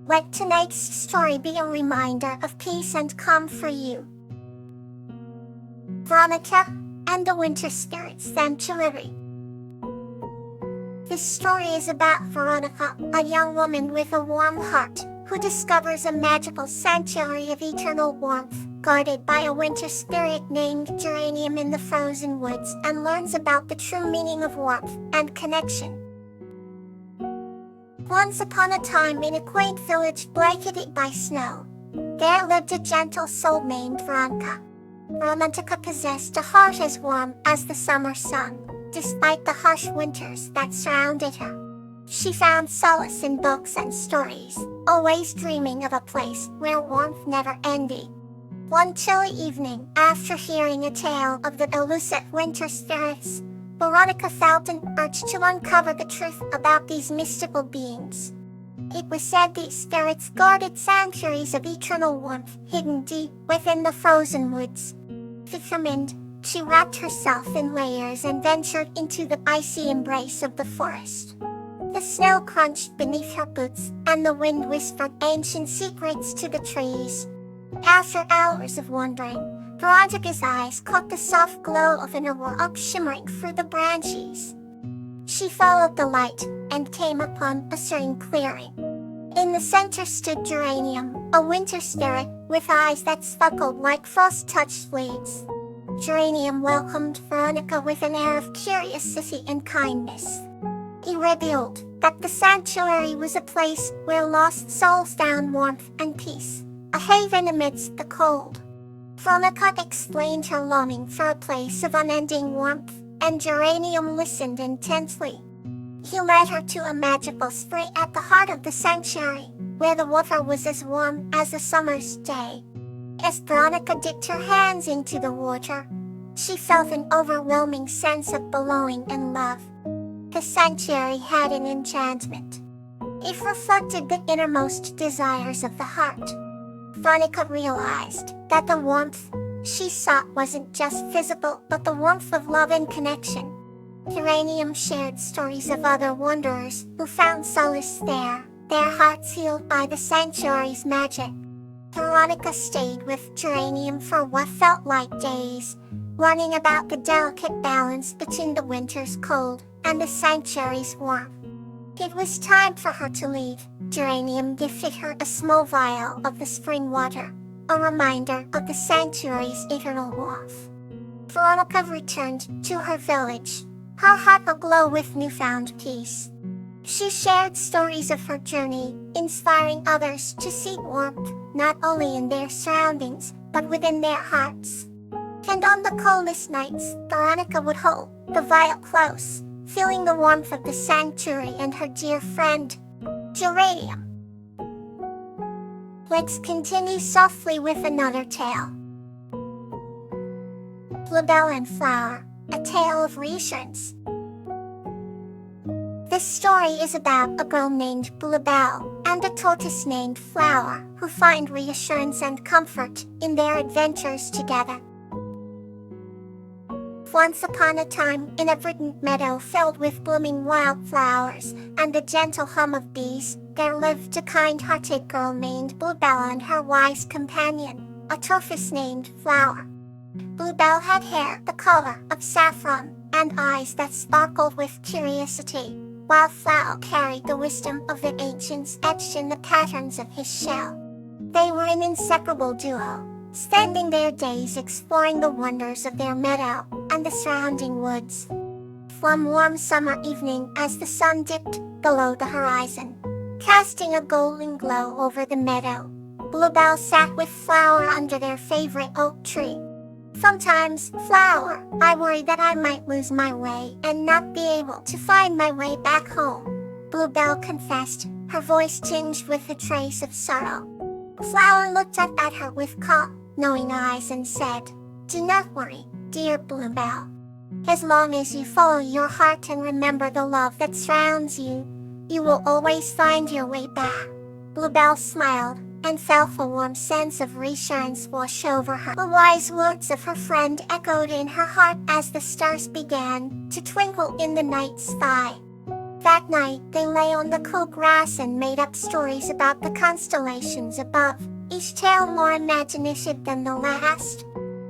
Let tonight's story be a reminder of peace and calm for you. Veronica and the Winter Spirit Sanctuary. This story is about Veronica, a young woman with a warm heart, who discovers a magical sanctuary of eternal warmth, guarded by a winter spirit named Geranium in the frozen woods, and learns about the true meaning of warmth and connection. Once upon a time, in a quaint village blanketed by snow, there lived a gentle soul named Veronica. Veronica possessed a heart as warm as the summer sun, despite the harsh winters that surrounded her. She found solace in books and stories, always dreaming of a place where warmth never ended. One chilly evening, after hearing a tale of the elusive winter spirits, Veronica felt an urge to uncover the truth about these mystical beings. It was said these spirits guarded sanctuaries of eternal warmth hidden deep within the frozen woods. Determined, she wrapped herself in layers and ventured into the icy embrace of the forest. The snow crunched beneath her boots, and the wind whispered ancient secrets to the trees. After hours of wandering, Veronica's eyes caught the soft glow of an aurora shimmering through the branches. She followed the light and came upon a serene clearing. In the center stood Geranium, a winter spirit with eyes that sparkled like frost-touched leaves. Geranium welcomed Veronica with an air of curiosity and kindness. He revealed that the sanctuary was a place where lost souls found warmth and peace, a haven amidst the cold. Veronica explained her longing for a place of unending warmth, and Geranium listened intensely. He led her to a magical spring at the heart of the sanctuary, where the water was as warm as a summer's day. As Veronica dipped her hands into the water, she felt an overwhelming sense of belonging and love. The sanctuary had an enchantment. It reflected the innermost desires of the heart. Veronica realized that the warmth she sought wasn't just physical, but the warmth of love and connection. Geranium shared stories of other wanderers who found solace there, their hearts healed by the sanctuary's magic. Veronica stayed with Geranium for what felt like days, learning about the delicate balance between the winter's cold and the sanctuary's warmth. It was time for her to leave. Geranium gifted her a small vial of the spring water, a reminder of the sanctuary's eternal warmth. Veronica returned to her village, her heart aglow with newfound peace. She shared stories of her journey, inspiring others to seek warmth, not only in their surroundings, but within their hearts. And on the coldest nights, Veronica would hold the vial close, feeling the warmth of the sanctuary and her dear friend, Geranium. Let's continue softly with another tale. Bluebell and Flower, a tale of reassurance. This story is about a girl named Bluebell and a tortoise named Flower who find reassurance and comfort in their adventures together. Once upon a time, in a verdant meadow filled with blooming wildflowers and the gentle hum of bees, there lived a kind-hearted girl named Bluebell and her wise companion, a tortoise named Flower. Bluebell had hair the color of saffron and eyes that sparkled with curiosity, while Flower carried the wisdom of the ancients etched in the patterns of his shell. They were an inseparable duo, spending their days exploring the wonders of their meadow and the surrounding woods. One warm summer evening, as the sun dipped below the horizon, casting a golden glow over the meadow, Bluebell sat with Flower under their favorite oak tree. Sometimes, Flower, I worry that I might lose my way and not be able to find my way back home, Bluebell confessed, her voice tinged with a trace of sorrow. Flower looked up at her with calm, knowing eyes and said, "Do not worry, dear Bluebell. As long as you follow your heart and remember the love that surrounds you, you will always find your way back." Bluebell smiled and felt a warm sense of reassurance wash over her. The wise words of her friend echoed in her heart as the stars began to twinkle in the night sky. That night, they lay on the cool grass and made up stories about the constellations above, each tale more imaginative than the last.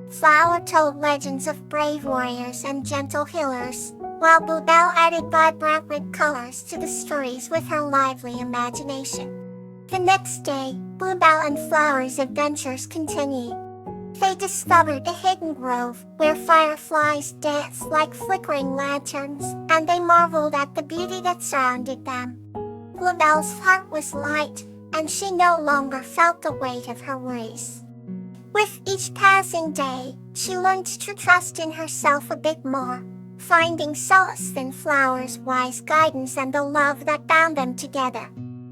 Flower told legends of brave warriors and gentle healers, while Bluebell added vibrant red colors to the stories with her lively imagination. The next day, Bluebell and Flower's adventures continued. They discovered a hidden grove where fireflies danced like flickering lanterns, and they marveled at the beauty that surrounded them. Bluebell's heart was light, and she no longer felt the weight of her worries. With each passing day, she learned to trust in herself a bit more, finding solace in Flower's wise guidance and the love that bound them together.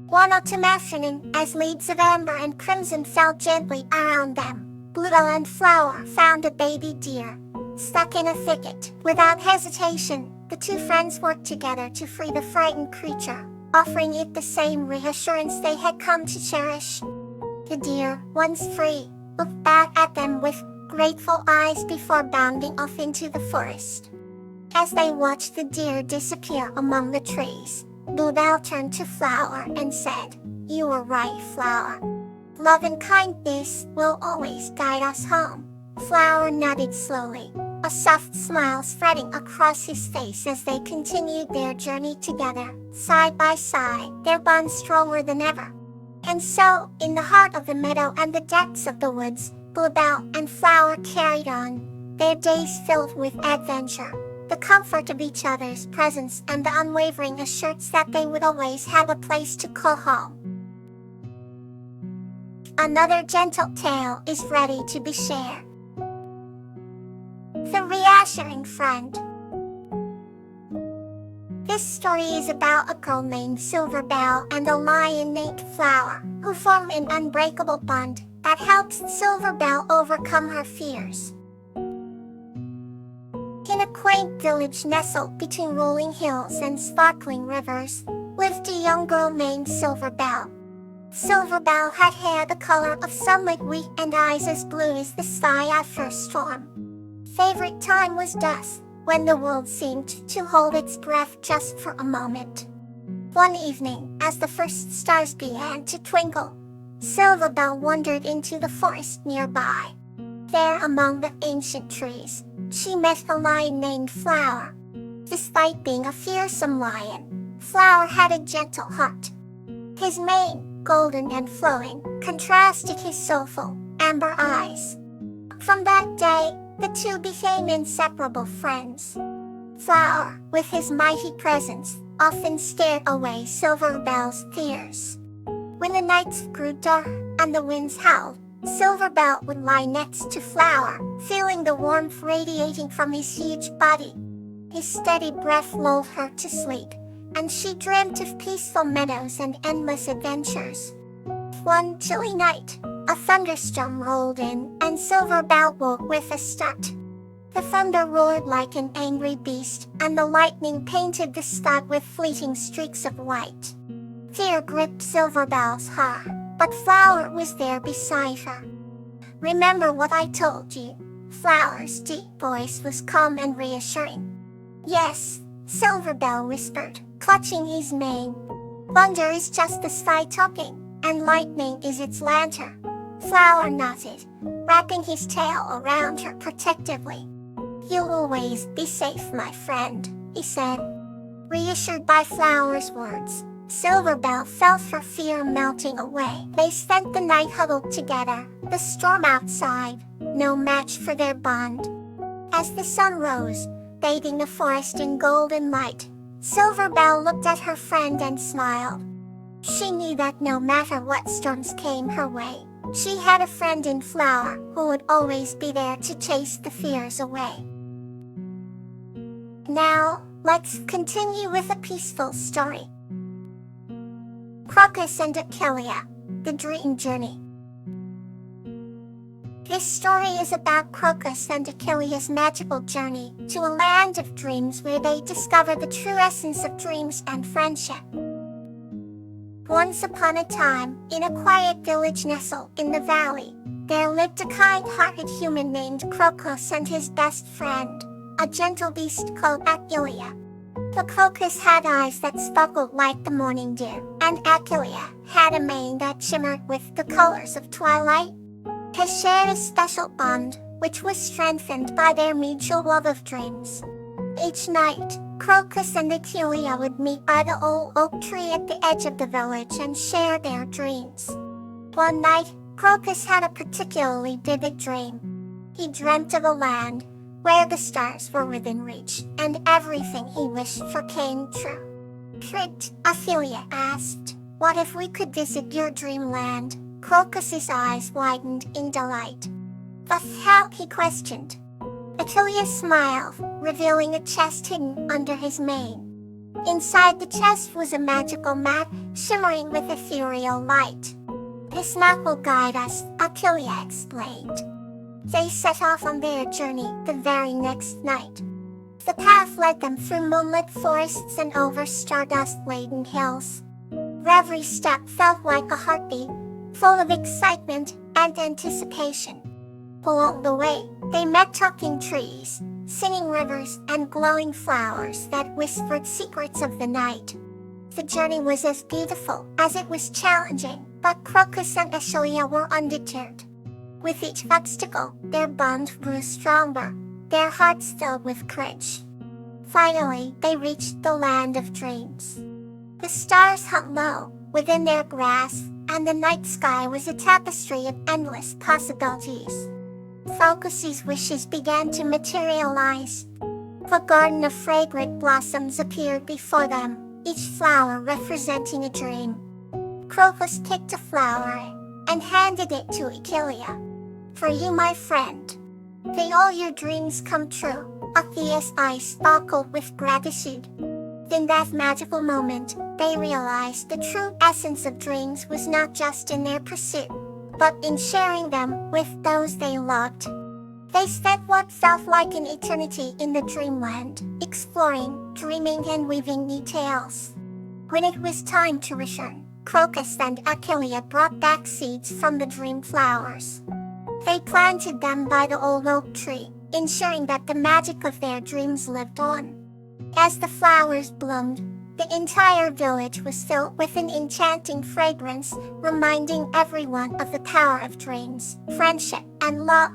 One autumn afternoon, as leaves of amber and crimson fell gently around them, Bluebell and Flower found a baby deer, stuck in a thicket. Without hesitation, the two friends worked together to free the frightened creature, offering it the same reassurance they had come to cherish. The deer, once free, looked back at them with grateful eyes before bounding off into the forest. As they watched the deer disappear among the trees, Bluebell turned to Flower and said, "You were right, Flower. Love and kindness will always guide us home." Flower nodded slowly, a soft smile spreading across his face as they continued their journey together, side by side, their bond stronger than ever. And so, in the heart of the meadow and the depths of the woods, Bluebell and Flower carried on, their days filled with adventure, the comfort of each other's presence and the unwavering assurance that they would always have a place to call home. Another gentle tale is ready to be shared. The Reassuring Friend. This story is about a girl named Silverbell and a lion named Flower, who form an unbreakable bond that helps Silverbell overcome her fears. In a quaint village nestled between rolling hills and sparkling rivers, lived a young girl named Silverbell. Silverbell had hair the color of sunlit wheat and eyes as blue as the sky after a storm. Favorite time was dusk, when the world seemed to hold its breath just for a moment. One evening, as the first stars began to twinkle, Silverbell wandered into the forest nearby. There among the ancient trees, she met a lion named Flower. Despite being a fearsome lion, Flower had a gentle heart. His mane, golden and flowing, contrasted his soulful, amber eyes. From that day, the two became inseparable friends. Flower, with his mighty presence, often scared away Silverbell's fears. When the nights grew dark and the winds howled, Silverbell would lie next to Flower, feeling the warmth radiating from his huge body. His steady breath lulled her to sleep, and she dreamt of peaceful meadows and endless adventures. One chilly night, a thunderstorm rolled in, and Silverbell woke with a start. The thunder roared like an angry beast, and the lightning painted the sky with fleeting streaks of white. Fear gripped Silverbell's heart, but Flower was there beside her. "Remember what I told you." Flower's deep voice was calm and reassuring. "Yes," Silverbell whispered, clutching his mane. "Thunder is just the sky talking, and lightning is its lantern." Flower nodded, wrapping his tail around her protectively. "You'll always be safe, my friend," he said. Reassured by Flower's words, Silverbell felt her fear melting away. They spent the night huddled together, the storm outside, no match for their bond. As the sun rose, bathing the forest in golden light, Silverbell looked at her friend and smiled. She knew that no matter what storms came her way, she had a friend in Flower who would always be there to chase the fears away. Now, let's continue with a peaceful story. Crocus and Achillia, The Dream Journey. This story is about Crocus and Achillia's magical journey to a land of dreams where they discover the true essence of dreams and friendship. Once upon a time, in a quiet village nestled in the valley, there lived a kind-hearted human named Crocus and his best friend, a gentle beast called Achillia. The crocus had eyes that sparkled like the morning dew, and Achillea had a mane that shimmered with the colors of twilight. They shared a special bond, which was strengthened by their mutual love of dreams. Each night, Crocus and Achillea would meet by the old oak tree at the edge of the village and share their dreams. One night, Crocus had a particularly vivid dream. He dreamt of a land where the stars were within reach, and everything he wished for came true. Tricked, Achillea asked, "What if we could visit your dreamland?" Crocus's eyes widened in delight. "But how?" he questioned. Achillea smiled, revealing a chest hidden under his mane. Inside the chest was a magical map, shimmering with ethereal light. "This map will guide us," Achillea explained. They set off on their journey the very next night. The path led them through moonlit forests and over stardust-laden hills. Every step felt like a heartbeat, full of excitement and anticipation. Along the way, they met talking trees, singing rivers, and glowing flowers that whispered secrets of the night. The journey was as beautiful as it was challenging, but Crocus and Achillea were undeterred. With each obstacle, their bond grew stronger, their hearts filled with courage. Finally, they reached the land of dreams. The stars hung low within their grasp, and the night sky was a tapestry of endless possibilities. Crocus's wishes began to materialize. A garden of fragrant blossoms appeared before them, each flower representing a dream. Crocus picked a flower and handed it to Achillea. "For you, my friend. May all your dreams come true." Achillea's eyes sparkled with gratitude. In that magical moment, they realized the true essence of dreams was not just in their pursuit, but in sharing them with those they loved. They spent what felt like an eternity in the dreamland, exploring, dreaming, and weaving new tales. When it was time to return, Crocus and Achillea brought back seeds from the dream flowers. They planted them by the old oak tree, ensuring that the magic of their dreams lived on. As the flowers bloomed, the entire village was filled with an enchanting fragrance, reminding everyone of the power of dreams, friendship, and love.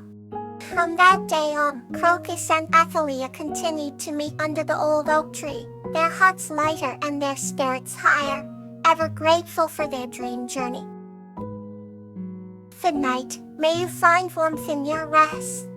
From that day on, Crocus and Achillea continued to meet under the old oak tree, their hearts lighter and their spirits higher, ever grateful for their dream journey. Good night. May you find warmth in your rest.